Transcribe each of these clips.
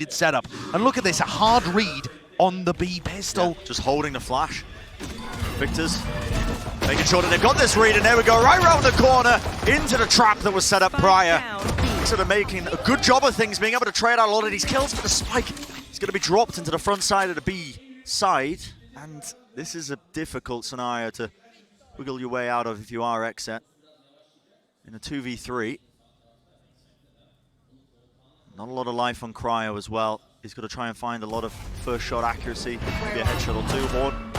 setup. And look at this, a hard read on the B pistol. Yeah, just holding the flash. Victor's making sure that they've got this read, and there we go, right around the corner, into the trap that was set up prior. Sort of making a good job of things, being able to trade out a lot of these kills, but the spike is going to be dropped into the front side of the B side. And this is a difficult scenario to wiggle your way out of if you are XSET. In a 2v3. Not a lot of life on Cryo as well. He's got to try and find a lot of first shot accuracy. Maybe a headshot or two. Horn.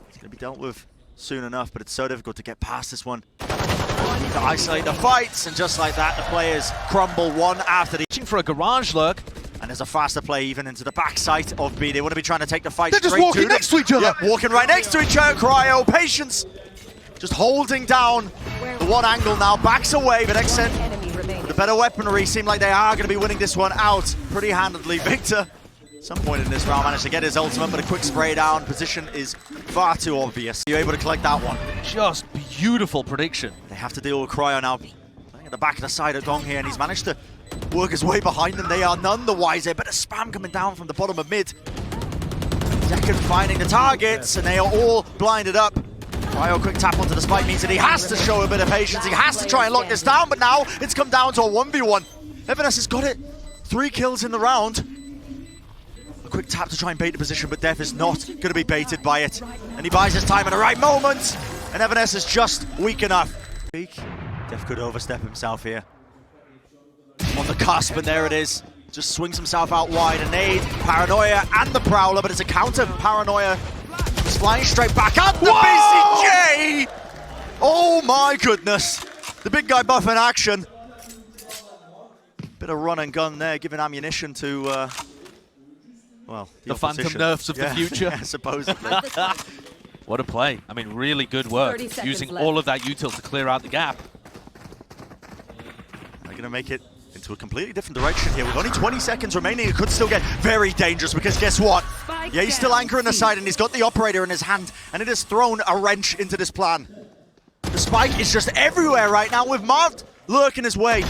It's going to be dealt with soon enough, but it's so difficult to get past this one. To isolate the fights, and just like that, the players crumble one after the... For a garage lurk. And there's a faster play even into the backside of B. They want to be trying to take the fight. They're just walking next to each other. Yeah, walking right next to each other. Cryo, patience. Just holding down the one angle now. Backs away, but XSET with the better weaponry seem like they are going to be winning this one out pretty handedly. Victor, at some point in this round, managed to get his ultimate, but a quick spray down. Position is far too obvious. You're able to collect that one. Just beautiful prediction. They have to deal with Cryo now. Playing at the back of the side of Dong here, and he's managed to work his way behind them. They are none the wiser. Bit of spam coming down from the bottom of mid. Second finding the targets, and they are all blinded up. Cryo, quick tap onto the spike means that he has to show a bit of patience. He has to try and lock this down, but now it's come down to a 1v1. Evanes has got it. 3 kills in the round. A quick tap to try and bait the position, but Def is not going to be baited by it. And he buys his time at the right moment. And Evanes is just weak enough. Def could overstep himself here. On the cusp, and there it is. Just swings himself out wide. A nade, Paranoia, and the Prowler, but it's a counter. Paranoia is flying straight back at the BCJ! Oh my goodness. The big guy buff in action. Bit of run and gun there, giving ammunition to, well, the phantom nerfs of the future. Yeah, supposedly. What a play. I mean, really good work. Using all of that util to clear out the gap. They're going to make it into a completely different direction here. With only 20 seconds remaining, it could still get very dangerous, because guess what? Yeah, he's still anchoring the side, and he's got the operator in his hand, and it has thrown a wrench into this plan. The spike is just everywhere right now, with Marv lurking his way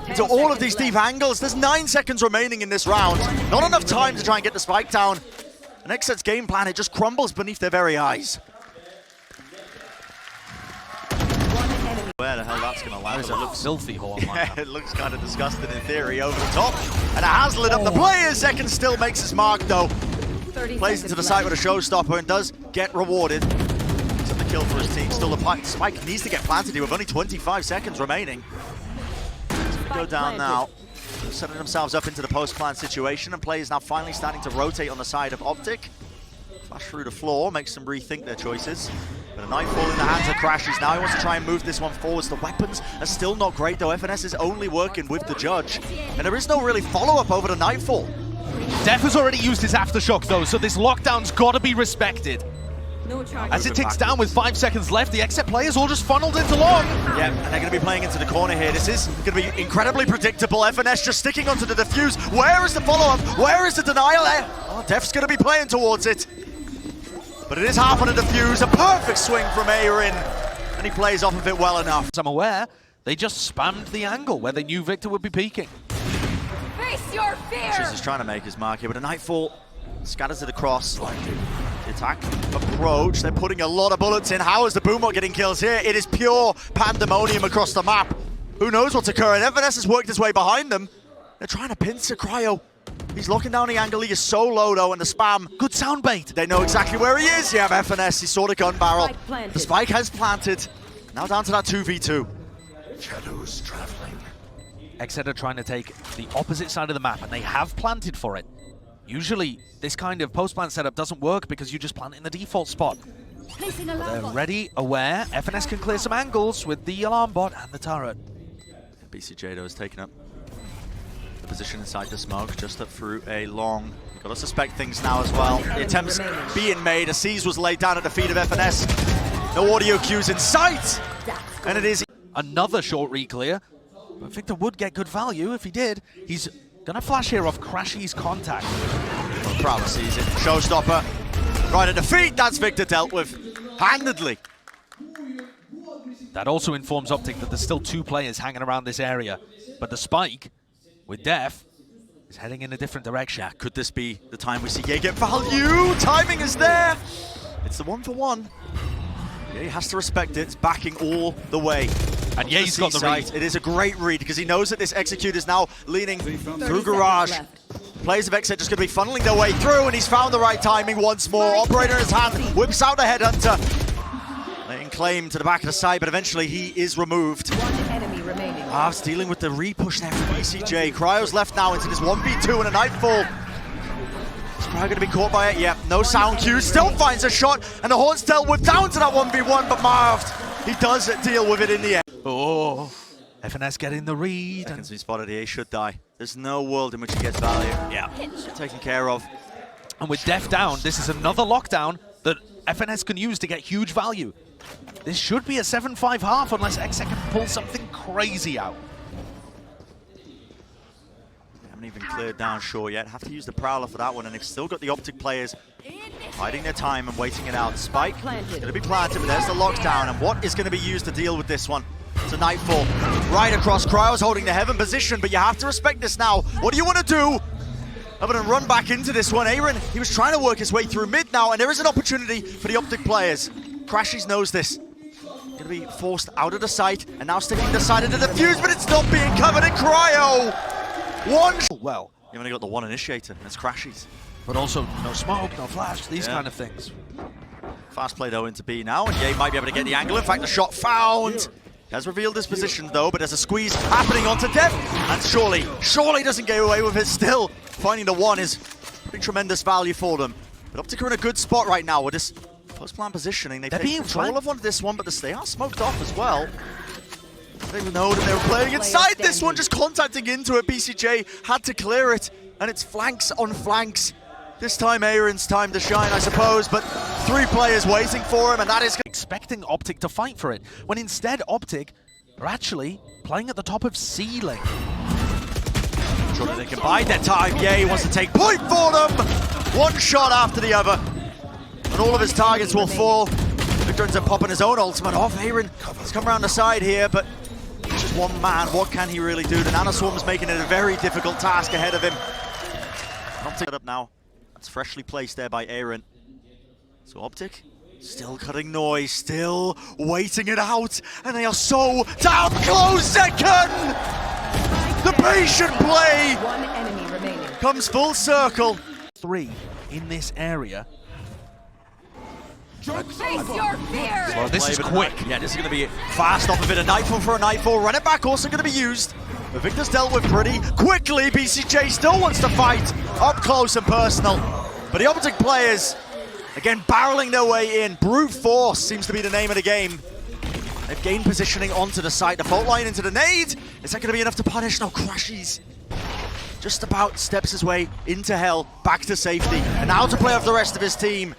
into all of these deep angles. There's 9 seconds remaining in this round. Not enough time to try and get the spike down. And XSET's game plan, it just crumbles beneath their very eyes. Where the hell that's going to land? That looks filthy, Horn. Yeah, it looks kind of disgusting in theory over the top. And it has lit up the player. Second still makes his mark though. Plays into the side with a showstopper and does get rewarded. It's the kill for his team. Still the spike needs to get planted here with only 25 seconds remaining. He's going to go down now. Setting themselves up into the post-plant situation, and players now finally starting to rotate on the side of OpTic. Flash through the floor, makes them rethink their choices. But a nightfall in the hands of Crashes now. He wants to try and move this one forwards. The weapons are still not great though. FNS is only working with the judge. And there is no really follow-up over the nightfall. Def has already used his aftershock though, so this lockdown's got to be respected. As it ticks down with 5 seconds left, the XSET players all just funneled into long. Yeah, and they're going to be playing into the corner here. This is going to be incredibly predictable. FNS just sticking onto the defuse. Where is the follow-up? Where is the denial there? Oh, Def's going to be playing towards it. But it is half on a defuse. A perfect swing from Arin. And he plays off of it well enough. As I'm aware, they just spammed the angle where they knew Victor would be peeking. Face your fear! Just trying to make his mark here, but a nightfall scatters it across. The attack approach, they're putting a lot of bullets in. How is the Boomot getting kills here? It is pure pandemonium across the map. Who knows what's occurring? Evanes has worked his way behind them. They're trying to pincer Cryo. He's locking down the angle. He is so low though, and the spam. Good sound bait. They know exactly where he is. Yeah, FNS, he saw the gun barrel. The spike has planted. Now down to that 2v2. Shadows traveling. XSET are trying to take the opposite side of the map, and they have planted for it. Usually, this kind of post-plant setup doesn't work because you just plant in the default spot. But they're ready, aware. FNS can clear some angles with the alarm bot and the turret. BCJ though is taking up the position inside the smoke, just up through a long. Got to suspect things now as well. The attempts being made. A seize was laid down at the feet of FNS. No audio cues in sight, and it is another short re-clear. But Victor would get good value if he did. He's gonna flash here off Crashy's contact. Prowler sees it. Showstopper right at the feet. That's Victor dealt with handedly. That also informs OpTic that there's still 2 players hanging around this area. But the spike with Def He's heading in a different direction. Yeah, could this be the time we see Ye get value? Timing is there. It's the 1-for-1. Ye has to respect it. It's backing all the way. And Ye's got the read. It is a great read because he knows that this Execute is now leaning through Garage. Players of XSET just going to be funneling their way through, and he's found the right timing once more. Operator in his hand, whips out the Headhunter. Laying claim to the back of the side, but eventually he is removed. One enemy remaining. Avs dealing with the re-push there from BCJ. Cryo's left now into this 1v2 and a Nightfall. He's probably going to be caught by it. Yep, no sound cue. Still finds a shot, and the Horn's dealt with down to that 1v1, but Marved, he does deal with it in the end. Oh, FNS getting the read. Seconds we spotted here, he should die. There's no world in which he gets value. Yeah, taken care of. And with Def down, this is another lockdown that FNS can use to get huge value. This should be a 7-5 half unless XSET can pull something crazy out. They haven't even cleared down shore yet. Have to use the Prowler for that one, and they've still got the OpTic players biding their time and waiting it out. Spike going to be planted, but there's the lockdown, and what is going to be used to deal with this one? It's a Nightfall right across. Cryo's holding the Heaven position, but you have to respect this now. What do you want to do? Other than run back into this one. Aaron, he was trying to work his way through mid now, and there is an opportunity for the OpTic players. Crashies knows this. Going to be forced out of the sight, and now sticking the side into the fuse, but it's not being covered in Cryo. Well, You've only got the one initiator, and it's Crashies. but also no smoke, no flash, these kind of things. Fast play though into B now, and Ye might be able to get the angle. In fact, the shot found. He has revealed his position though, but there's a squeeze happening onto Def, and surely doesn't get away with it still. Finding the one is pretty tremendous value for them. But OpTic are in a good spot right now with this post-plan positioning. They've taken control of this one, but they are smoked off as well. They didn't even know that they were playing inside this one, just contacting into it. BCJ had to clear it, and it's flanks on flanks. This time Aaron's time to shine, I suppose, but 3 players waiting for him, and that is Expecting OpTic to fight for it, when instead OpTic are actually playing at the top of C lane. sure that they can bide their time. Ye wants to take point for them. One shot after the other, and all of his targets will fall. Victor ends up popping his own ultimate off. Aaron has come around the side here, but it's just one man. What can he really do? The Nanoswarm's making it a very difficult task ahead of him. OpTic it up now. That's freshly placed there by Aaron. So OpTic still cutting noise, still waiting it out, and they are so down close. Second! The patient play One enemy remaining. comes full circle. 3 in this area. Face your fear! Well, this is Play, but quick. Yeah, this is going to be fast off of it. A Nightfall for a Nightfall. Run it back, also going to be used. But Victor's dealt with pretty quickly. BCJ still wants to fight up close and personal. But the OpTic players, again, barreling their way in. Brute force seems to be the name of the game. They've gained positioning onto the site. The fault line into the nade. Is that going to be enough to punish? No, Crashies just about steps his way into hell, back to safety. And now to play off the rest of his team.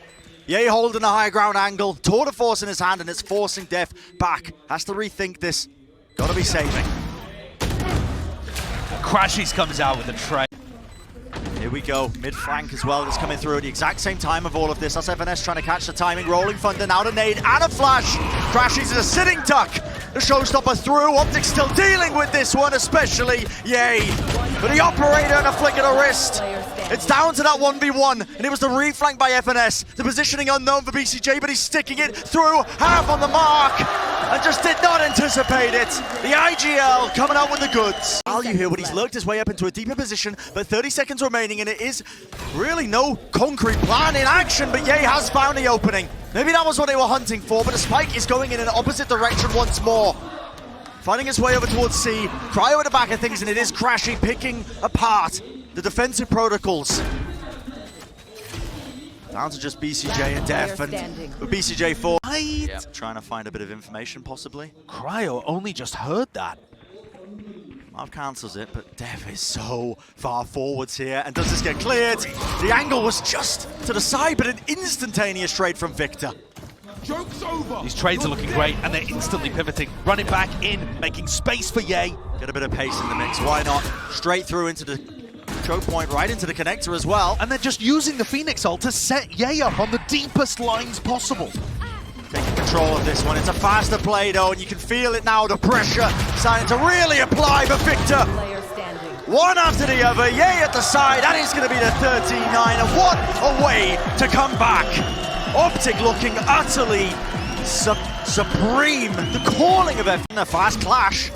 Ye holding a high ground angle, tour de force in his hand, and it's forcing Def back. Has to rethink this. Gotta be saving. Crashies comes out with a tray. Here we go, mid flank as well, that's coming through at the exact same time of all of this. That's FNS trying to catch the timing, rolling thunder, now to nade, and a flash. Crashies is a sitting duck. The showstopper through, OpTic still dealing with this one, especially Ye. But the operator and a flick of the wrist. It's down to that 1v1, and it was the reflank by FNS. The positioning unknown for BCJ, but he's sticking it through, half on the mark, and just did not anticipate it. The IGL coming out with the goods. Value here when he's lurked his way up into a deeper position, but 30 seconds remaining, and it is really no concrete plan in action, but Ye has found the opening. Maybe that was what they were hunting for, but the spike is going in an opposite direction once more. Finding his way over towards C, Cryo at the back of things, and it is Crashy picking apart the defensive protocols. Down to just BCJ and Def, and with BCJ 4. Yeah, trying to find a bit of information possibly. Cryo only just heard that. Marv cancels it, but Def is so far forwards here. And does this get cleared? The angle was just to the side, but an instantaneous trade from Victor. Joke's over. These trades are looking great, and they're instantly pivoting. Running back in, making space for Ye. Get a bit of pace in the mix, why not? Straight through into the choke point, right into the connector as well. And they're just using the Phoenix ult to set Ye up on the deepest lines possible. Taking control of this one. It's a faster play though, and you can feel it now, the pressure starting to really apply, but Victor One after the other, Yay at the side, and it's going to be the 13-9, and what a way to come back. OpTic looking utterly supreme. The calling of a fast clash.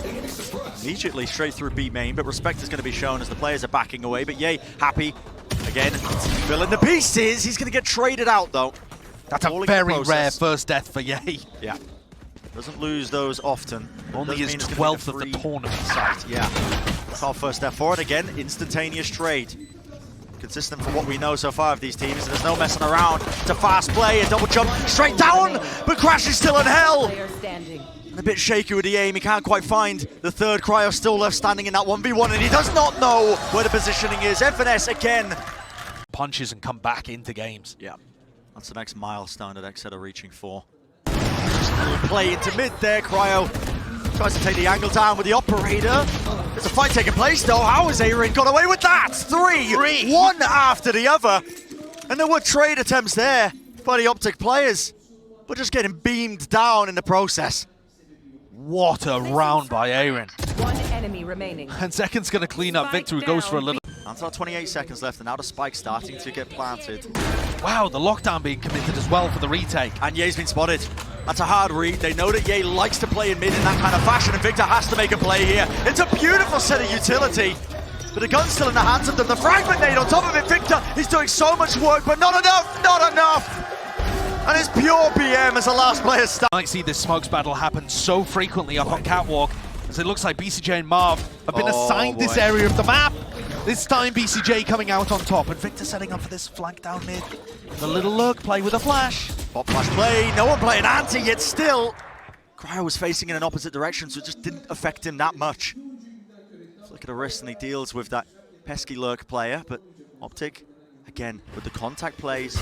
Immediately straight through B main, but respect is going to be shown as the players are backing away, but Yay happy. Again, filling the pieces. He's going to get traded out, though. That's a very rare first death for Yay. Yeah. Doesn't lose those often. Only his 12th of the tournament. Site. Yeah. That's our first step forward. Again, instantaneous trade. Consistent from what we know so far of these teams. And there's no messing around. It's a fast play, a double jump straight down, but Crash is still in hell. And a bit shaky with the aim. He can't quite find the third. Cryo still left standing in that 1v1, and he does not know where the positioning is. FNS again. Punches and come back into games. Yeah. That's the next milestone that XSET are reaching for. Just a little play into mid there. Cryo tries to take the angle down with the operator. There's a fight taking place though. How has Aaron got away with that? Three, one after the other. And there were trade attempts there by the OpTic players, but just getting beamed down in the process. What a round by Aaron. One enemy remaining. And Second's going to clean up. Victor goes for a little. Until 28 seconds left, and now the spike starting to get planted. Wow, the lockdown being committed as well for the retake. And Ye's been spotted. That's a hard read. They know that Ye likes to play in mid in that kind of fashion, and Victor has to make a play here. It's a beautiful set of utility, but the gun's still in the hands of them. The fragment nade on top of it. Victor is doing so much work, but not enough, not enough. And it's pure BM as the last player starts. I see this smokes battle happen so frequently up on Catwalk, as it looks like BCJ and Marv have been assigned this area of the map. This time BCJ coming out on top, and Victor setting up for this flank down mid. The little lurk play with a flash. Pop flash play, no one playing anti, yet still. Cryo was facing in an opposite direction, so it just didn't affect him that much. Flick at the wrist, and he deals with that pesky lurk player, but OpTic, again, with the contact plays,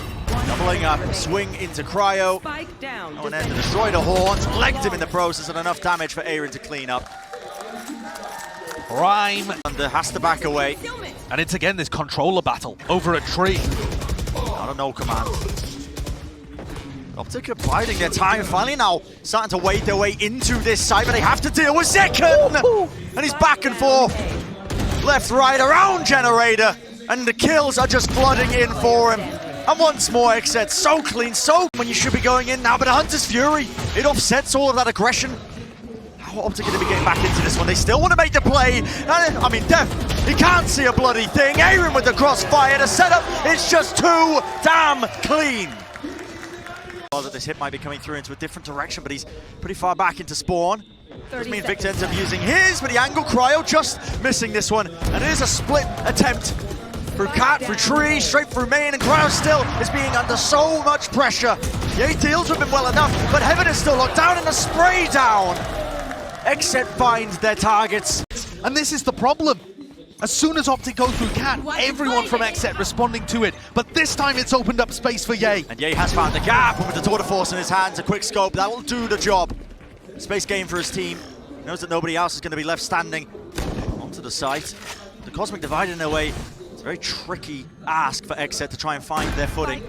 doubling up, swing into Cryo. Spike down. Oh, and then to destroy the horns, legged him in the process, and enough damage for Aaron to clean up. Prime. Thunder has to back away. And it's again this controller battle over a tree. Not a no command. OpTic are biding their time, finally now starting to wade their way into this side, but they have to deal with Second! And he's back and forth. Left, right, around Generator. And the kills are just flooding in for him. And once more, XSET so clean, so when you should be going in now, but Hunter's Fury, it offsets all of that aggression. How are OpTic going to be getting back into this one? They still want to make the play. I mean, Def, he can't see a bloody thing. Aaron with the crossfire. The setup is just too damn clean. That this hit might be coming through into a different direction, but he's pretty far back into spawn. Doesn't mean Victor ends up using his, but the angle Cryo just missing this one. And it is a split attempt. Through cat, through tree, straight through main, and Cryo still is being under so much pressure. Yeah, he deals with him well enough, but Heaven is still locked down, and the spray down. XSET finds their targets. And this is the problem. As soon as OpTic goes through cat, everyone from XSET responding to it. But this time it's opened up space for Ye. And Ye has found the gap, and with the Tour de Force in his hands, a quick scope, that will do the job. Space game for his team. He knows that nobody else is going to be left standing. Onto the site. The Cosmic Divide in their way. It's a very tricky ask for XSET to try and find their footing.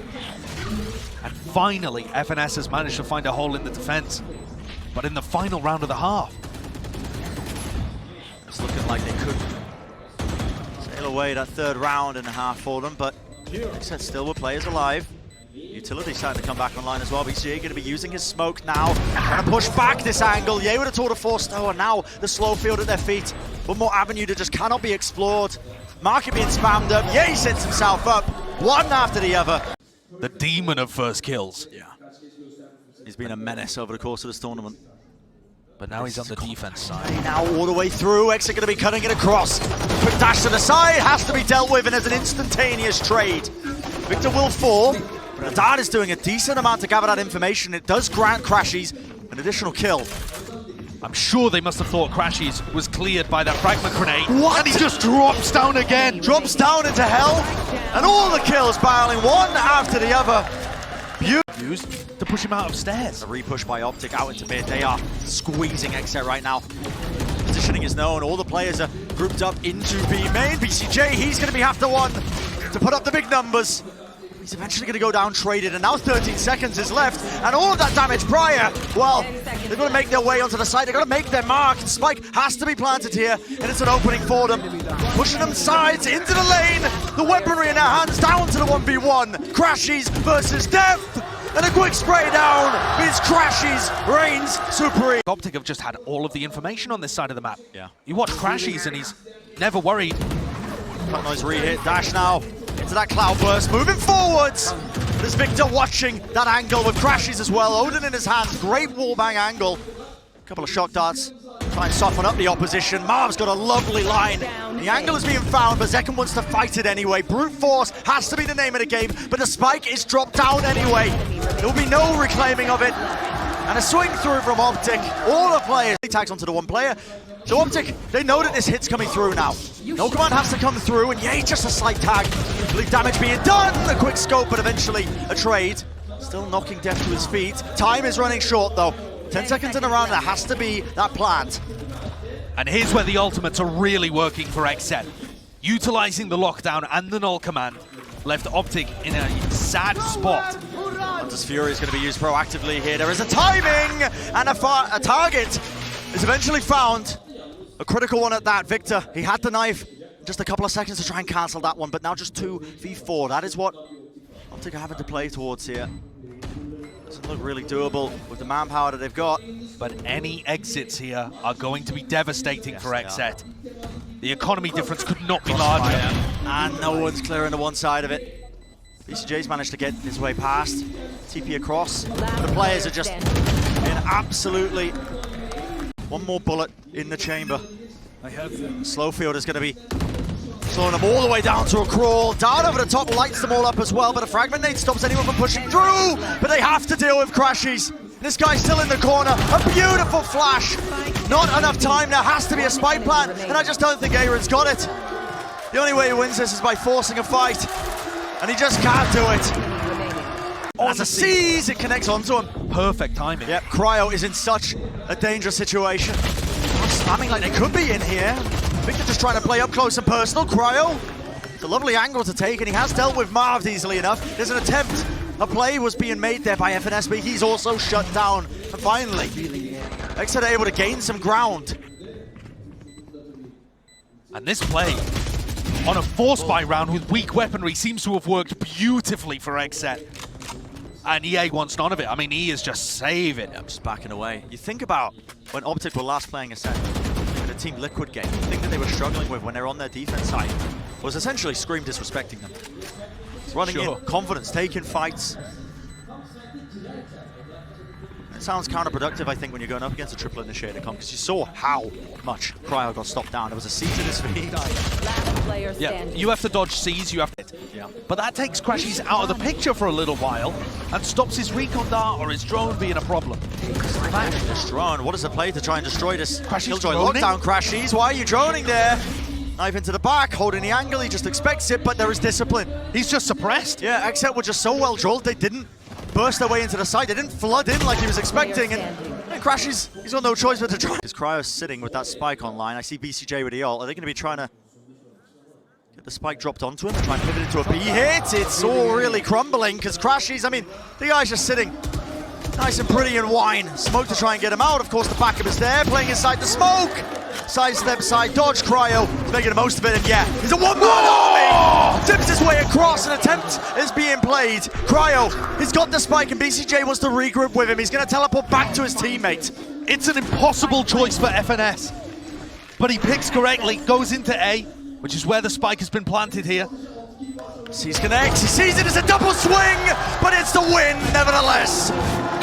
And finally, FNS has managed to find a hole in the defense. But in the final round of the half, it's looking like they could sail away that third round and a half for them, but XSET still with players alive. Utility starting to come back online as well. BCJ going to be using his smoke now, trying to push back this angle. Ye with a Tour de Force though, and now the slow field at their feet. One more avenue that just cannot be explored. Market being spammed up. Ye sets himself up, one after the other. The demon of first kills. Yeah. He's been a menace over the course of this tournament. But now he's on the defense side. Now all the way through, XSET going to be cutting it across. Quick dash to the side, has to be dealt with, and as an instantaneous trade. Victor will fall, but Adad is doing a decent amount to gather that information. It does grant Crashies an additional kill. I'm sure they must have thought Crashies was cleared by that fragment grenade. What? And he just drops down again. Drops down into hell, and all the kills barreling one after the other. Used to push him out of stairs. A repush by OpTic out into mid. They are squeezing XSET right now. Positioning is known. All the players are grouped up into B main. BCJ, he's going to be have to one to put up the big numbers. He's eventually going to go down traded, and now 13 seconds is left, and all of that damage prior, well, they're going to make their way onto the side, they're going to make their mark. Spike has to be planted here, and it's an opening for them. Pushing them sides into the lane, the weaponry in their hands, down to the 1v1. Crashies versus Death, and a quick spray down means Crashies reigns supreme. OpTic have just had all of the information on this side of the map. Yeah. You watch Crashies and he's never worried. Cut noise re-hit, dash now into that cloud burst, moving forwards. There's Victor watching that angle with Crashies as well. Odin in his hands, great wallbang angle. Couple of shock darts, try and soften up the opposition. Marv's got a lovely line. The angle is being found, but Zekken wants to fight it anyway. Brute force has to be the name of the game, but the spike is dropped down anyway. There will be no reclaiming of it. And a swing through from OpTic. All the players, he tags onto the one player. So OpTic, they know that this hit's coming through now. No command has to come through, and yay, just a slight tag. Bleed damage being done, a quick scope, but eventually a trade. Still knocking Death to his feet. Time is running short though. 10 seconds in a round, there has to be that plant. And here's where the ultimates are really working for XSET. Utilizing the lockdown and the null command left OpTic in a sad spot. Hunter's Fury is going to be used proactively here. There is a timing, and a target is eventually found. A critical one at that. Victor, he had the knife. Just a couple of seconds to try and cancel that one, but now just 2v4. That is what OpTic are having to play towards here. Doesn't look really doable with the manpower that they've got. But any exits here are going to be devastating for XSET. The economy difference could not be larger. And no one's clearing the one side of it. BCJ's managed to get his way past. TP across. The players are just in absolutely... One more bullet in the chamber. Slowfield is going to be slowing them all the way down to a crawl. Dart over the top lights them all up as well, but a fragment nade stops anyone from pushing through. But they have to deal with Crashies. This guy's still in the corner. A beautiful flash. Not enough time. There has to be a spike plant, and I just don't think Aaron's got it. The only way he wins this is by forcing a fight, and he just can't do it. As a seize, it connects onto him. Perfect timing. Yep, Cryo is in such a dangerous situation. Not spamming like they could be in here. Victor just trying to play up close and personal. Cryo, it's a lovely angle to take, and he has dealt with Marv easily enough. There's an attempt. A play was being made there by FNS, but he's also shut down. And finally, XSET are able to gain some ground. And this play on a force buy round with weak weaponry seems to have worked beautifully for XSET. And EA wants none of it. I mean, he is just saving. Yeah, just backing away. You think about when OpTic were last playing Ascent in a Team Liquid game, the thing that they were struggling with when they were on their defense side was essentially Scream disrespecting them. It's running in, confidence, taking fights. It sounds counterproductive, I think, when you're going up against a triple initiator comp, because you saw how much Cryo got stopped down. There was a siege at his feet. Yeah, you have to dodge C's, you have to... Yeah. But that takes Crashies out of the picture for a little while and stops his recon dart or his drone being a problem. This drone, what is the play to try and destroy this Killjoy droning? lockdown? Crashies, why are you droning there? Knife into the back, holding the angle, he just expects it, but there is discipline. He's just suppressed. Yeah, XSET were just so well drilled, they didn't burst their way into the side, they didn't flood in like he was expecting, and Crashies, he's got no choice but to try. His Cryo's sitting with that spike online. I see BCJ with the ult. Are they going to be trying to get the spike dropped onto him and try and pivot into a B hit? It's all really crumbling, because Crashies, I mean, the guy's just sitting nice and pretty in wine. Smoke to try and get him out. Of course, the backup is there, playing inside the smoke. Sidestep, side dodge, Cryo. He's making the most of it, and yeah, he's a one-man army! Dips his way across, an attempt is being played. Cryo, he's got the spike, and BCJ wants to regroup with him. He's going to teleport back to his teammate. It's an impossible choice for FNS. But he picks correctly, goes into A, which is where the spike has been planted here. Sees connects, he sees it as a double swing, but it's the win nevertheless.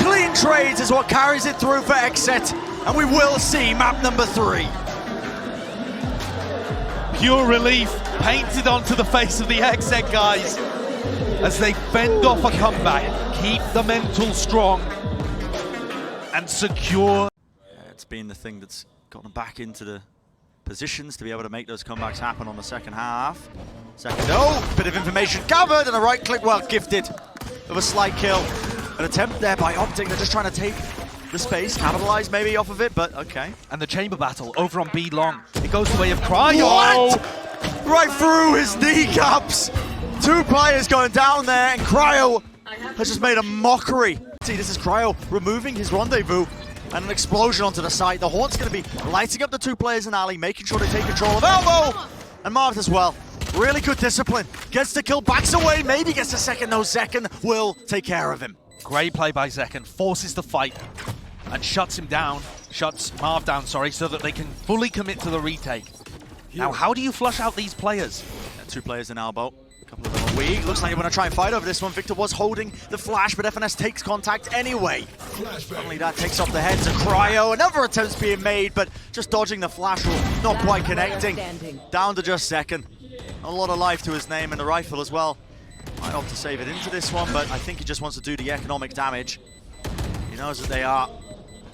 Clean trades is what carries it through for XSET, and we will see map number 3. Pure relief painted onto the face of the XSET guys as they fend off a comeback, keep the mental strong, and secure. It's been the thing that's got them back into the positions to be able to make those comebacks happen on the second half. Bit of information covered, and a right click, well, gifted of a slight kill. An attempt there by OpTic, they're just trying to take the space, capitalize maybe off of it, but okay. And the chamber battle over on B long. It goes the way of Cryo. What? Right through his kneecaps. Two players going down there, and Cryo has just made a mockery. See, this is Cryo removing his rendezvous, and an explosion onto the site. The Haunt's going to be lighting up the two players in alley, making sure they take control of Elbow, and Marv as well. Really good discipline. Gets the kill, backs away, maybe gets a second. No, Zekken will take care of him. Great play by Zekken, forces the fight and shuts him down, shuts Marv down, sorry, so that they can fully commit to the retake. Now, how do you flush out these players? And two players in Elbow. A couple of them are weak. Looks like they want to try and fight over this one. Victor was holding the flash, but FNS takes contact anyway. Only that takes off the heads of Cryo. Another attempt's being made, but just dodging the flash rule, not quite connecting. Down to just Zekken. A lot of life to his name and the rifle as well. Might opt to save it into this one, but I think he just wants to do the economic damage. He knows that they are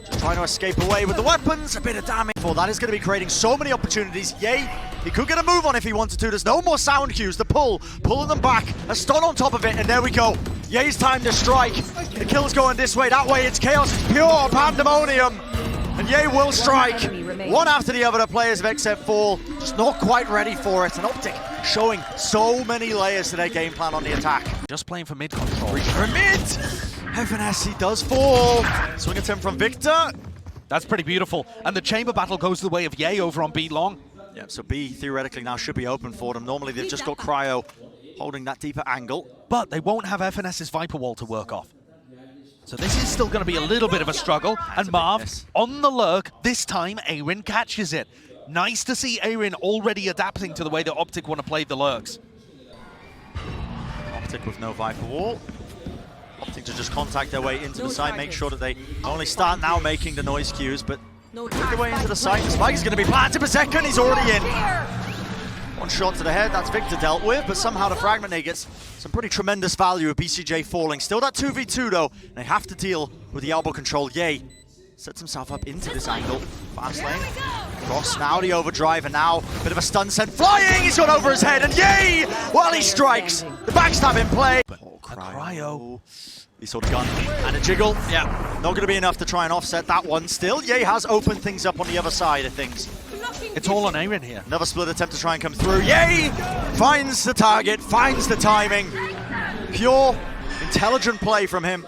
just trying to escape away with the weapons. A bit of damage. For that is going to be creating so many opportunities. Yay, he could get a move on if he wanted to. There's no more sound cues. The pulling them back. A stun on top of it, and there we go. Ye's time to strike. The kill's going this way, that way. It's chaos. It's pure pandemonium. And Ye will strike. One after the other, the players of XSET fall. Just not quite ready for it. And OpTic showing so many layers to their game plan on the attack. Just playing for mid control. For mid! FNS, he does fall. Swing attempt from Victor. That's pretty beautiful. And the chamber battle goes the way of Ye over on B long. Yeah, so B theoretically now should be open for them. Normally they've just got Cryo holding that deeper angle. But they won't have FNS's Viper Wall to work off. So this is still going to be a little bit of a struggle. And Marv on the lurk. This time, Aaron catches it. Nice to see Aaron already adapting to the way that OpTic want to play the lurks. OpTic with no Viper Wall. OpTic to just contact their way into the site, make sure that they only start now making the noise cues, but make their way into the site. The spike is going to be planted per second. He's already in. One shot to the head, that's Victor dealt with, but somehow the fragment gets some pretty tremendous value of BCJ falling. Still that 2v2 though, and they have to deal with the elbow control. Ye sets himself up into this angle. Fast lane. Cross now, the overdrive, and now a bit of a stun sent flying. He's got over his head, and Ye, while he strikes, the backstab in play. Oh, Cryo. He saw the gun and a jiggle. Yeah, not going to be enough to try and offset that one. Still, Ye has opened things up on the other side of things. It's all on Aaron here. Another split attempt to try and come through. Ye finds the target, finds the timing. Pure, intelligent play from him.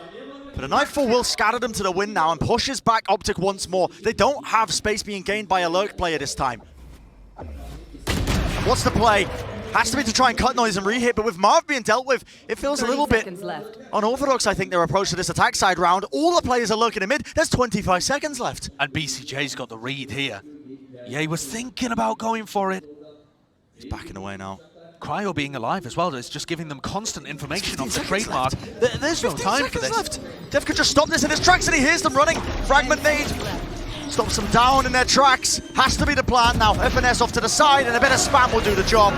But a Nightfall will scatter them to the wind now and pushes back OpTic once more. They don't have space being gained by a lurk player this time. And what's the play? Has to be to try and cut noise and re-hit, but with Marv being dealt with, it feels a little bit unorthodox, I think, their approach to this attack side round. All the players are lurking in mid. There's 25 seconds left. And BCJ's got the read here. Ye was thinking about going for it. He's backing away now. Cryo being alive as well, it's just giving them constant information of the trademark. There's no time for this. Left. Def could just stop this in his tracks, and he hears them running. Fragment nade. Stops them down in their tracks. Has to be the plan now. FNS off to the side, and a bit of spam will do the job.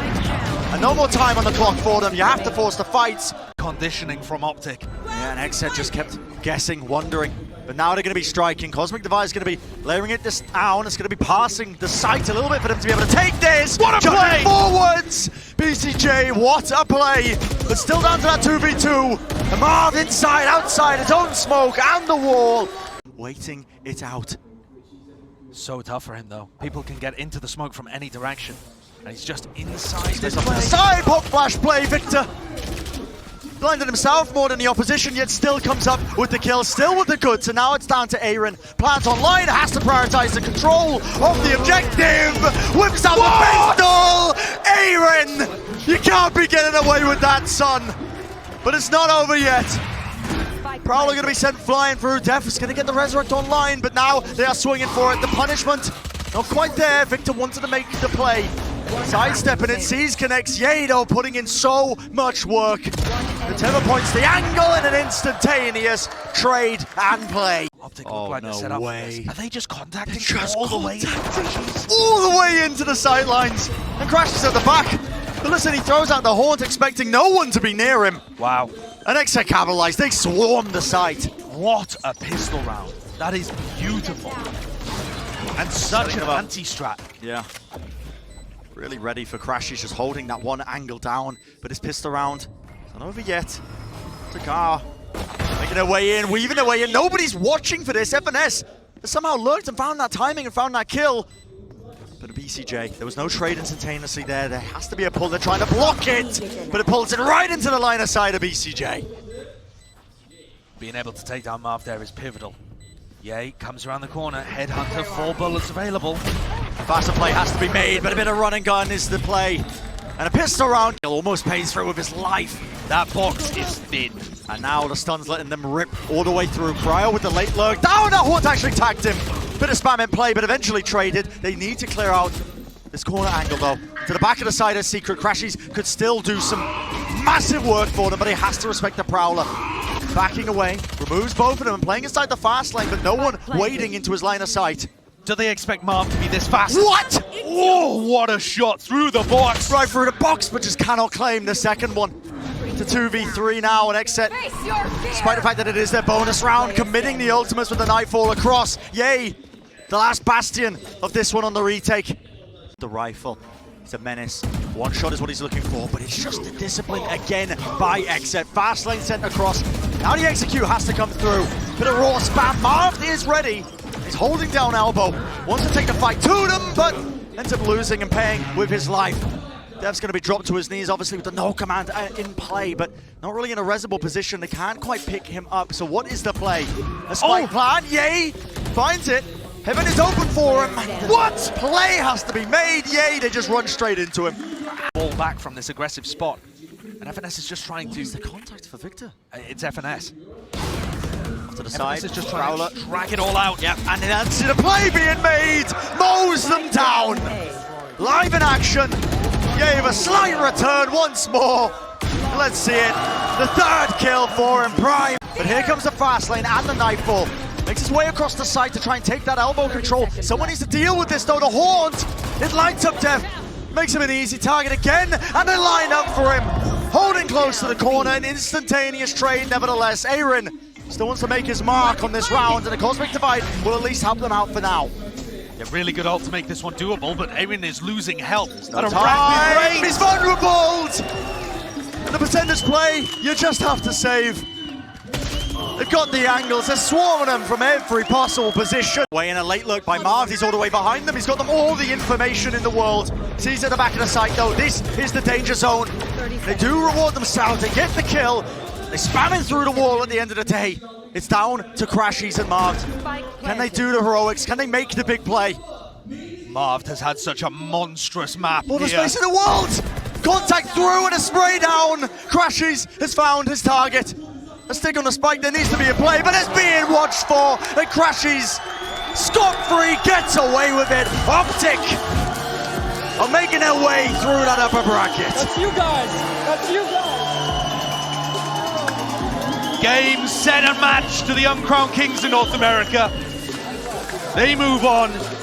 And no more time on the clock for them. You have to force the fights. Conditioning from OpTic. Yeah, and XSET just kept guessing, wondering. But now they're going to be striking. Cosmic Divide is going to be layering it down. It's going to be passing the site a little bit for them to be able to take this. What a play! Forwards! BCJ, what a play! But still down to that 2v2. The Marv inside, outside, his own smoke and the wall. Waiting it out. So tough for him though. People can get into the smoke from any direction. And he's just inside this Off to play. the side, pop flash play, Victor. Blinded himself more than the opposition, yet still comes up with the kill, still with the goods, and now it's down to Aaron. Plant online, has to prioritize the control of the objective. Whips out the pistol! Aaron! You can't be getting away with that, son. But it's not over yet. Probably going to be sent flying through. Def is going to get the Resurrect online, but now they are swinging for it. The punishment, not quite there. Victor wanted to make the play. Sidestepping it, sees connects. Yado putting in so much work. The tether points the angle in an instantaneous trade and play. OpTic look like they're set up for this. Are they just contacting all the way? All the way into the sidelines and crashes at the back. But listen, he throws out the Haunt expecting no one to be near him. Wow. And XSET capitalized, they swarmed the site. What a pistol round. That is beautiful. And such an anti-strat. Yeah. Really ready for Crash. He's just holding that one angle down, but his pistol round is not over yet. Takar making their way in, weaving their way in. Nobody's watching for this. FNS has somehow lurked and found that timing and found that kill. But a BCJ, there was no trade instantaneously there. There has to be a pull. They're trying to block it, but it pulls it right into the line of sight of BCJ. Being able to take down Marv there is pivotal. Yay, comes around the corner. Headhunter, 4 bullets available. A faster play has to be made, but a bit of run and gun is the play. And a pistol round almost pays through with his life. That box is thin. And now the stun's letting them rip all the way through. Cryo with the late lurk. Down! Now Hort actually tagged him. Bit of spam in play, but eventually traded. They need to clear out this corner angle, though. To the back of the side as Secret Crashies could still do some massive work for them, but he has to respect the Prowler. Backing away, removes both of them and playing inside the fast lane, but no one wading into his line of sight. Do they expect Marv to be this fast? What? Oh, what a shot through the box. Right through the box, but just cannot claim the second one. To 2v3 now, and XSET, despite the fact that it is their bonus round, committing the ultimates with the Nightfall across. Yay! The last bastion of this one on the retake. The rifle, it's a menace. One shot is what he's looking for, but it's just the discipline again by XSET. Fast lane sent across. Now the execute has to come through. Bit of raw spam. Marv is ready. He's holding down elbow. Wants to take the fight to them, but ends up losing and paying with his life. Dev's going to be dropped to his knees, obviously, with the no command in play, but not really in a resible position. They can't quite pick him up. So what is the play? A spike plan. Yay! Finds it. Heaven is open for him. What? Play has to be made. Yay! They just run straight into him. Ball back from this aggressive spot. And FNS is just trying to... Who's the contact for Victor? It's FNS. To the side. FNS is just trying to drag it all out. Yep, and that's the play being made. Mows them down. Live in action. Gave a slight return once more. Let's see it. The third kill for him, Prime. But here comes the fast lane and the Nightfall. Makes his way across the side to try and take that elbow control. Someone needs to deal with this though. The Haunt. It lights up Dev. Makes him an easy target again. And they line up for him. Holding close to the corner. An instantaneous trade nevertheless. Aaron still wants to make his mark on this round. And the Cosmic Divide will at least help them out for now. Yeah, really good ult to make this one doable, but Aaron is losing health at a Time. rapid rate. He's vulnerable! And the percentage play, you just have to save. They've got the angles, they're swarming them from every possible position. Way in a late look by Marv, he's all the way behind them. He's got them all the information in the world. Sees at the back of the site though, this is the danger zone. They do reward themselves, they get the kill. They spam it through the wall at the end of the day. It's down to Crashies and Marv. Can they do the heroics? Can they make the big play? Marv has had such a monstrous map All the here. space in the world! Contact through and a spray down! Crashies has found his target. A stick on the spike, there needs to be a play, but it's being watched for, and Crashies, scot-free, gets away with it. OpTic are making their way through that upper bracket. That's you guys! That's you guys! Game, set and match to the uncrowned kings in North America. They move on.